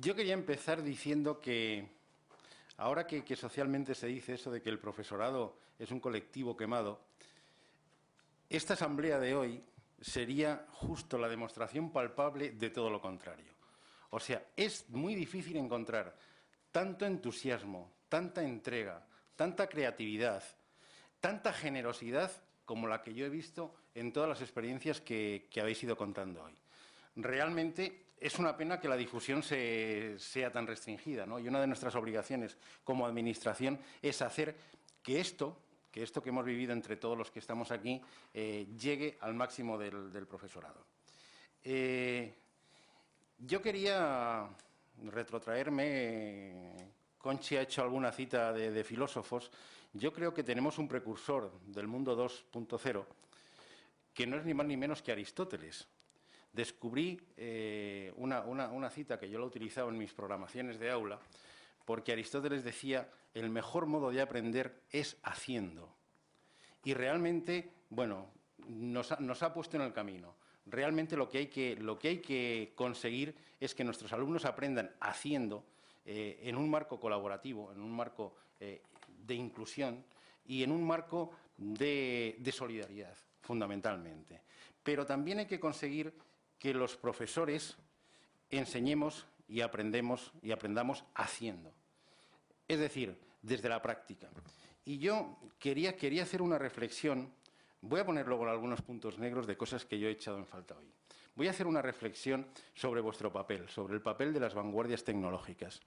Yo quería empezar diciendo que ahora que socialmente se dice eso de que el profesorado es un colectivo quemado, esta asamblea de hoy sería justo la demostración palpable de todo lo contrario. O sea, es muy difícil encontrar tanto entusiasmo, tanta entrega, tanta creatividad, tanta generosidad como la que yo he visto en todas las experiencias que habéis ido contando hoy. Realmente es una pena que la difusión sea tan restringida, ¿no? Y una de nuestras obligaciones como Administración es hacer que esto que hemos vivido entre todos los que estamos aquí llegue al máximo del profesorado. Yo quería retrotraerme. Conchi ha hecho alguna cita de filósofos. Yo creo que tenemos un precursor del mundo 2.0 que no es ni más ni menos que Aristóteles. Descubrí una cita que yo la utilizaba en mis programaciones de aula, porque Aristóteles decía: el mejor modo de aprender es haciendo. Y realmente, bueno, nos ha puesto en el camino. Realmente lo que hay que conseguir es que nuestros alumnos aprendan haciendo, en un marco colaborativo, en un marco de inclusión y en un marco de solidaridad, fundamentalmente. Pero también hay que conseguir que los profesores enseñemos y aprendamos haciendo. Es decir, desde la práctica. Y yo quería hacer una reflexión. Voy a poner luego algunos puntos negros de cosas que yo he echado en falta hoy. Voy a hacer una reflexión sobre vuestro papel, sobre el papel de las vanguardias tecnológicas.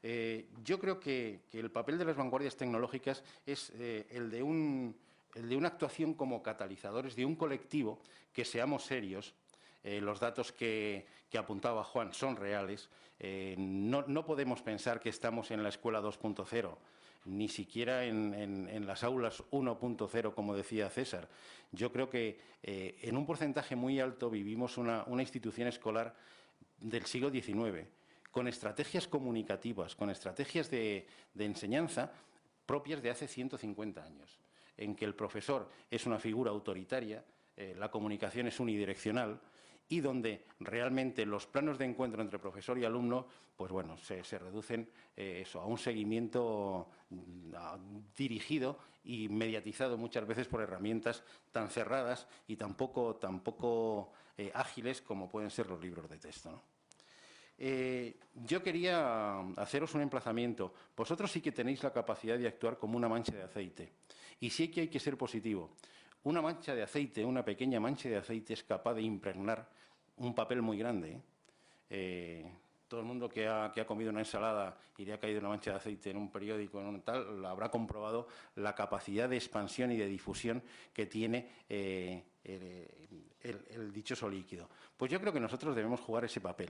Yo creo que el papel de las vanguardias tecnológicas es el de una actuación como catalizadores de un colectivo, que seamos serios. Los datos que apuntaba Juan son reales. No podemos pensar que estamos en la escuela 2.0, ni siquiera en las aulas 1.0, como decía César. Yo creo que en un porcentaje muy alto vivimos una institución escolar del siglo XIX, con estrategias comunicativas, con estrategias de enseñanza propias de hace 150 años, en que el profesor es una figura autoritaria, la comunicación es unidireccional, y donde realmente los planos de encuentro entre profesor y alumno, pues bueno, se reducen a un seguimiento dirigido y mediatizado muchas veces por herramientas tan cerradas y tan poco ágiles como pueden ser los libros de texto, ¿no? Yo quería haceros un emplazamiento. Vosotros sí que tenéis la capacidad de actuar como una mancha de aceite. Y sí que hay que ser positivo. Una mancha de aceite, una pequeña mancha de aceite, es capaz de impregnar un papel muy grande. Todo el mundo que ha comido una ensalada y le ha caído una mancha de aceite en un periódico, en un tal, habrá comprobado la capacidad de expansión y de difusión que tiene el dichoso líquido. Pues yo creo que nosotros debemos jugar ese papel.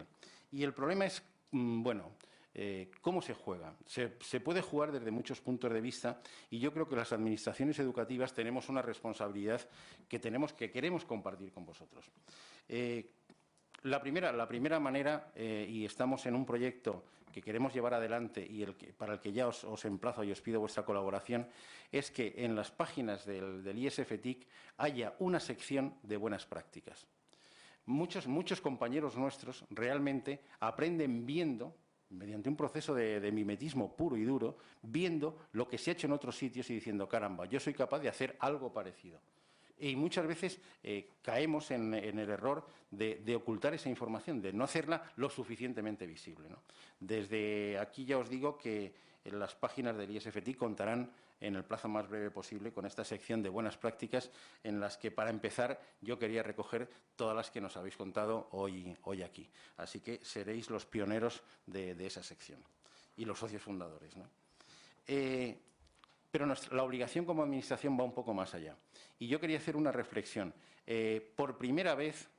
Y el problema es, bueno, ¿cómo se juega? Se puede jugar desde muchos puntos de vista, y yo creo que las administraciones educativas tenemos una responsabilidad que queremos compartir con vosotros. La primera manera, y estamos en un proyecto que queremos llevar adelante y para el que ya os emplazo y os pido vuestra colaboración, es que en las páginas del ISFTIC haya una sección de buenas prácticas. Muchos compañeros nuestros realmente aprenden viendo, mediante un proceso de mimetismo puro y duro, viendo lo que se ha hecho en otros sitios y diciendo: caramba, yo soy capaz de hacer algo parecido. Y muchas veces caemos en el error de ocultar esa información, de no hacerla lo suficientemente visible, ¿no? Desde aquí ya os digo que las páginas del ISFTI contarán en el plazo más breve posible con esta sección de buenas prácticas, en las que, para empezar, yo quería recoger todas las que nos habéis contado hoy aquí. Así que seréis los pioneros de esa sección y los socios fundadores, ¿no? Pero la obligación como Administración va un poco más allá. Y yo quería hacer una reflexión. Por primera vez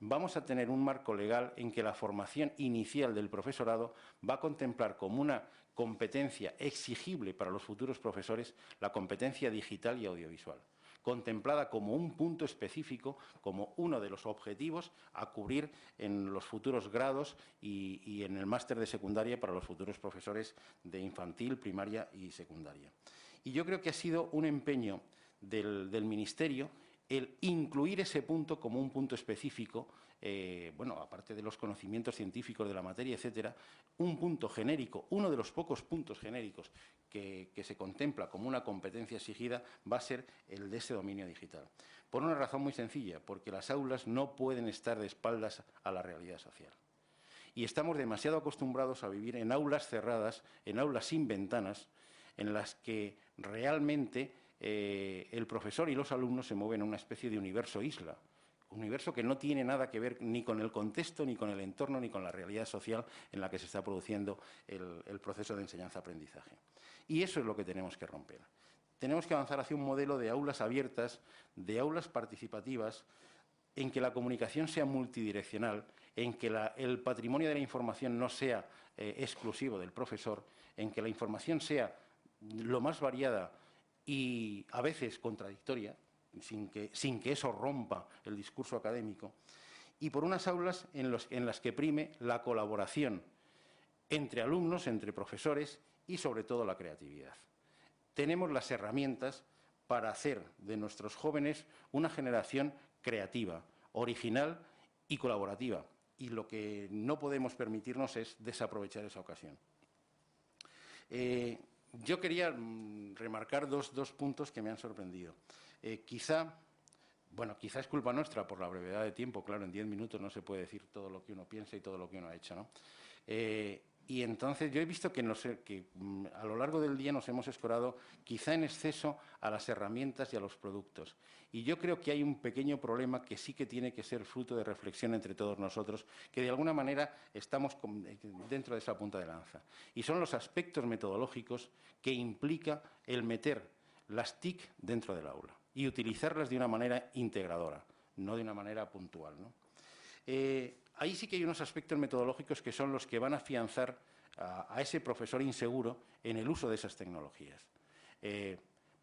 vamos a tener un marco legal en que la formación inicial del profesorado va a contemplar como una competencia exigible para los futuros profesores la competencia digital y audiovisual, contemplada como un punto específico, como uno de los objetivos a cubrir en los futuros grados y en el máster de secundaria para los futuros profesores de infantil, primaria y secundaria. Y yo creo que ha sido un empeño del Ministerio el incluir ese punto como un punto específico bueno, aparte de los conocimientos científicos de la materia, etcétera, un punto genérico, uno de los pocos puntos genéricos que se contempla como una competencia exigida va a ser el de ese dominio digital. Por una razón muy sencilla, porque las aulas no pueden estar de espaldas a la realidad social. Y estamos demasiado acostumbrados a vivir en aulas cerradas, en aulas sin ventanas, en las que realmente el profesor y los alumnos se mueven en una especie de universo isla, un universo que no tiene nada que ver ni con el contexto, ni con el entorno, ni con la realidad social en la que se está produciendo el proceso de enseñanza-aprendizaje. Y eso es lo que tenemos que romper. Tenemos que avanzar hacia un modelo de aulas abiertas, de aulas participativas, en que la comunicación sea multidireccional, en que el patrimonio de la información no sea exclusivo del profesor, en que la información sea lo más variada y a veces contradictoria, sin que eso rompa el discurso académico, y por unas aulas en las que prime la colaboración entre alumnos, entre profesores y sobre todo la creatividad. Tenemos las herramientas para hacer de nuestros jóvenes una generación creativa, original y colaborativa. Y lo que no podemos permitirnos es desaprovechar esa ocasión. Yo quería remarcar dos puntos que me han sorprendido. Quizá es culpa nuestra por la brevedad de tiempo. Claro, en 10 minutos no se puede decir todo lo que uno piensa y todo lo que uno ha hecho, ¿no? Y entonces yo he visto que a lo largo del día nos hemos escorado quizá en exceso a las herramientas y a los productos. Y yo creo que hay un pequeño problema que sí que tiene que ser fruto de reflexión entre todos nosotros, que de alguna manera estamos dentro de esa punta de lanza. Y son los aspectos metodológicos que implica el meter las TIC dentro del aula y utilizarlas de una manera integradora, no de una manera puntual, ¿no? Ahí sí que hay unos aspectos metodológicos que son los que van a afianzar a ese profesor inseguro en el uso de esas tecnologías.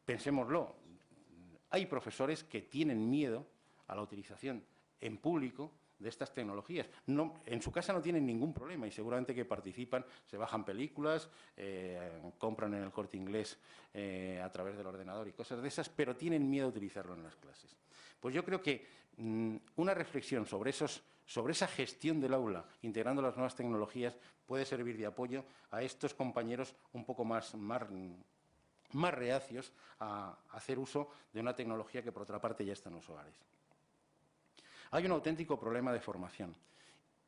Pensémoslo, hay profesores que tienen miedo a la utilización en público de estas tecnologías. En su casa no tienen ningún problema y seguramente que participan, se bajan películas, compran en el Corte Inglés a través del ordenador y cosas de esas, pero tienen miedo a utilizarlo en las clases. Pues yo creo que una reflexión sobre esa gestión del aula, integrando las nuevas tecnologías, puede servir de apoyo a estos compañeros un poco más reacios a hacer uso de una tecnología que, por otra parte, ya está en los hogares. Hay un auténtico problema de formación.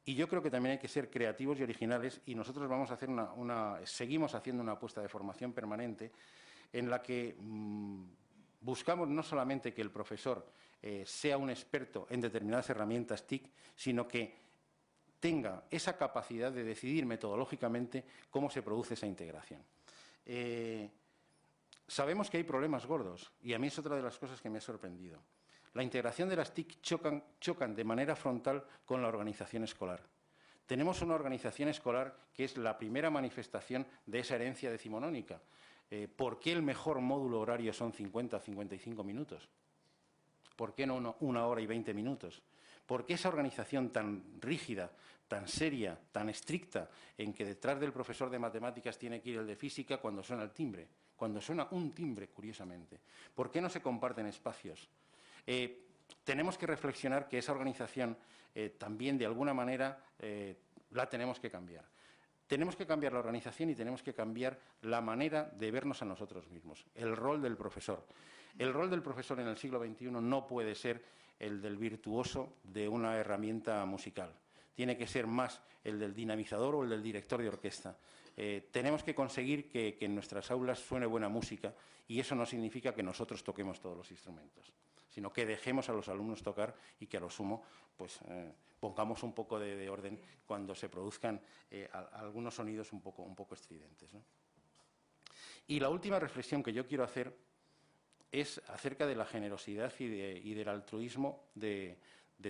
Y yo creo que también hay que ser creativos y originales, y nosotros vamos a hacer seguimos haciendo una apuesta de formación permanente en la que buscamos no solamente que el profesor sea un experto en determinadas herramientas TIC, sino que tenga esa capacidad de decidir metodológicamente cómo se produce esa integración. Sabemos que hay problemas gordos, y a mí es otra de las cosas que me ha sorprendido. La integración de las TIC chocan de manera frontal con la organización escolar. Tenemos una organización escolar que es la primera manifestación de esa herencia decimonónica. ¿Por qué el mejor módulo horario son 50 o 55 minutos? ¿Por qué no 1 hora y 20 minutos? ¿Por qué esa organización tan rígida, tan seria, tan estricta, en que detrás del profesor de matemáticas tiene que ir el de física cuando suena el timbre? Cuando suena un timbre, curiosamente. ¿Por qué no se comparten espacios? Tenemos que reflexionar que esa organización también, de alguna manera, la tenemos que cambiar. Tenemos que cambiar la organización y tenemos que cambiar la manera de vernos a nosotros mismos, el rol del profesor. El rol del profesor en el siglo XXI no puede ser el del virtuoso de una herramienta musical. Tiene que ser más el del dinamizador o el del director de orquesta. Tenemos que conseguir que en nuestras aulas suene buena música, y eso no significa que nosotros toquemos todos los instrumentos, sino que dejemos a los alumnos tocar y que a lo sumo pues, pongamos un poco de orden cuando se produzcan algunos sonidos un poco estridentes, ¿no? Y la última reflexión que yo quiero hacer es acerca de la generosidad y del altruismo de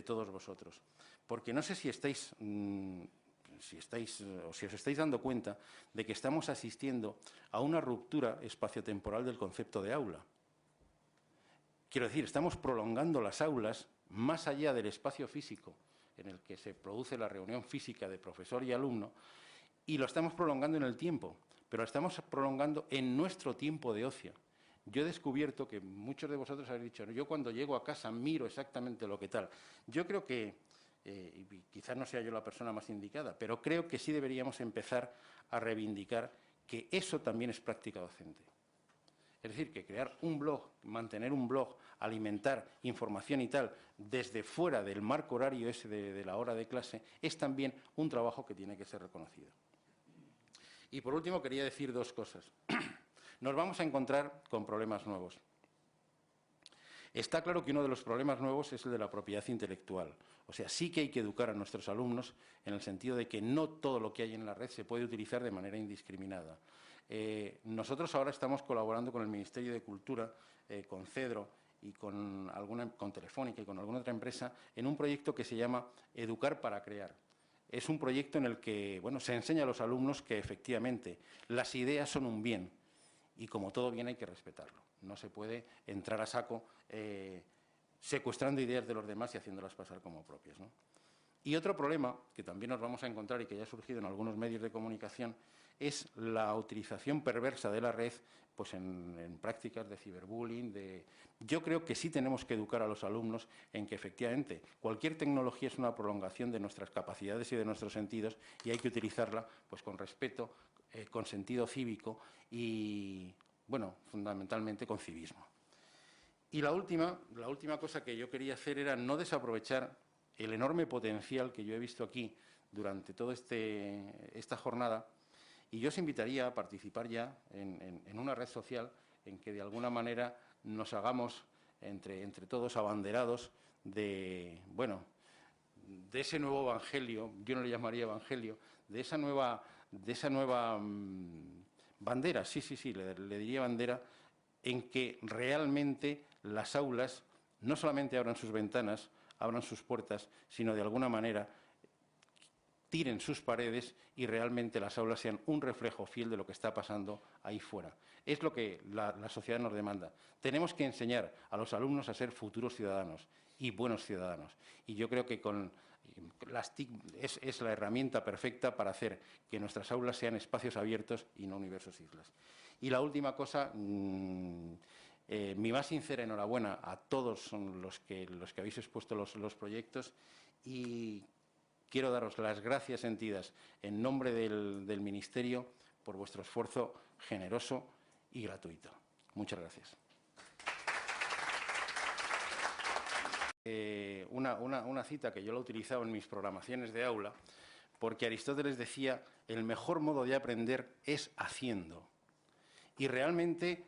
todos vosotros. Porque no sé si os estáis dando cuenta de que estamos asistiendo a una ruptura espaciotemporal del concepto de aula. Quiero decir, estamos prolongando las aulas más allá del espacio físico en el que se produce la reunión física de profesor y alumno, y lo estamos prolongando en el tiempo, pero lo estamos prolongando en nuestro tiempo de ocio. Yo he descubierto que muchos de vosotros habéis dicho, yo cuando llego a casa miro exactamente lo que tal. Yo creo que y quizás no sea yo la persona más indicada, pero creo que sí deberíamos empezar a reivindicar que eso también es práctica docente. Es decir, que crear un blog, mantener un blog, alimentar información y tal, desde fuera del marco horario ese de la hora de clase, es también un trabajo que tiene que ser reconocido. Y por último, quería decir dos cosas. Nos vamos a encontrar con problemas nuevos. Está claro que uno de los problemas nuevos es el de la propiedad intelectual. O sea, sí que hay que educar a nuestros alumnos en el sentido de que no todo lo que hay en la red se puede utilizar de manera indiscriminada. Nosotros ahora estamos colaborando con el Ministerio de Cultura, con Cedro y con Telefónica y con alguna otra empresa en un proyecto que se llama Educar para Crear. Es un proyecto en el que se enseña a los alumnos que efectivamente las ideas son un bien y como todo bien hay que respetarlo. No se puede entrar a saco secuestrando ideas de los demás y haciéndolas pasar como propias, ¿no? Y otro problema que también nos vamos a encontrar y que ya ha surgido en algunos medios de comunicación es la utilización perversa de la red pues en prácticas de ciberbullying. Yo creo que sí tenemos que educar a los alumnos en que efectivamente cualquier tecnología es una prolongación de nuestras capacidades y de nuestros sentidos y hay que utilizarla pues con respeto, con sentido cívico y, fundamentalmente con civismo. Y la última cosa que yo quería hacer era no desaprovechar el enorme potencial que yo he visto aquí durante toda esta jornada, y yo os invitaría a participar ya en una red social en que de alguna manera nos hagamos entre todos abanderados de ese nuevo evangelio, yo no le llamaría evangelio, de esa nueva bandera, sí, le diría bandera, en que realmente las aulas no solamente abran sus ventanas, abran sus puertas, sino de alguna manera tiren sus paredes y realmente las aulas sean un reflejo fiel de lo que está pasando ahí fuera. Es lo que la sociedad nos demanda. Tenemos que enseñar a los alumnos a ser futuros ciudadanos y buenos ciudadanos. Y yo creo que con las TIC es la herramienta perfecta para hacer que nuestras aulas sean espacios abiertos y no universos islas. Y la última cosa, mi más sincera enhorabuena a todos los que habéis expuesto los proyectos y quiero daros las gracias sentidas en nombre del Ministerio por vuestro esfuerzo generoso y gratuito. Muchas gracias. Una cita que yo la he utilizado en mis programaciones de aula, porque Aristóteles decía, el mejor modo de aprender es haciendo. Y realmente,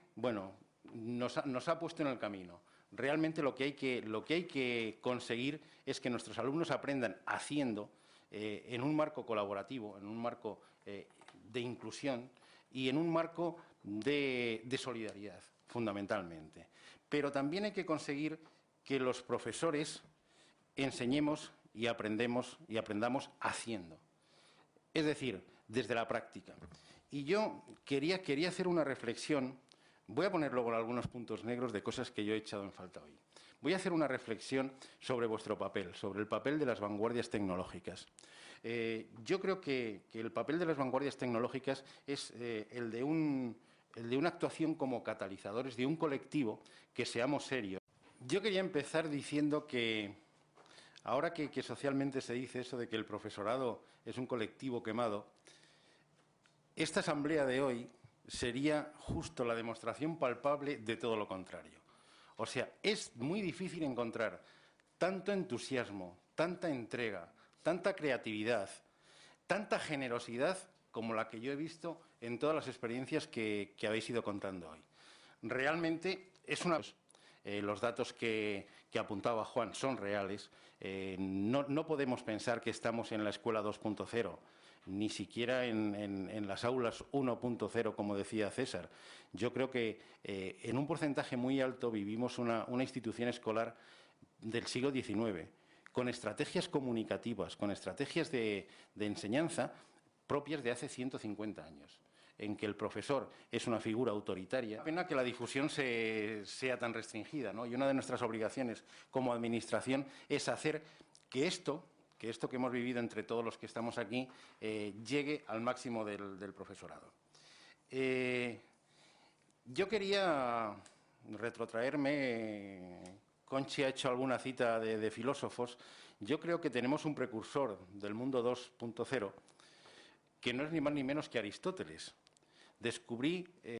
nos ha puesto en el camino. Realmente lo que hay que conseguir es que nuestros alumnos aprendan haciendo en un marco colaborativo, en un marco de inclusión y en un marco de solidaridad, fundamentalmente. Pero también hay que conseguir que los profesores enseñemos y aprendamos haciendo. Es decir, desde la práctica. Y yo quería hacer una reflexión. Voy a poner luego algunos puntos negros de cosas que yo he echado en falta hoy. Voy a hacer una reflexión sobre vuestro papel, sobre el papel de las vanguardias tecnológicas. Yo creo que el papel de las vanguardias tecnológicas es el de una actuación como catalizadores de un colectivo que seamos serios. Yo quería empezar diciendo que ahora que socialmente se dice eso de que el profesorado es un colectivo quemado, esta asamblea de hoy sería justo la demostración palpable de todo lo contrario. O sea, es muy difícil encontrar tanto entusiasmo, tanta entrega, tanta creatividad, tanta generosidad como la que yo he visto en todas las experiencias que habéis ido contando hoy. Realmente es una... los datos que apuntaba Juan son reales. No podemos pensar que estamos en la escuela 2.0, ni siquiera en las aulas 1.0, como decía César. Yo creo que en un porcentaje muy alto vivimos una institución escolar del siglo XIX, con estrategias comunicativas, con estrategias de enseñanza propias de hace 150 años, en que el profesor es una figura autoritaria. Pena que la difusión sea tan restringida, ¿no? Y una de nuestras obligaciones como administración es hacer que esto que hemos vivido entre todos los que estamos aquí llegue al máximo del profesorado. Yo quería retrotraerme, Conchi ha hecho alguna cita de filósofos, Yo creo que tenemos un precursor del mundo 2.0 que no es ni más ni menos que Aristóteles. Descubrí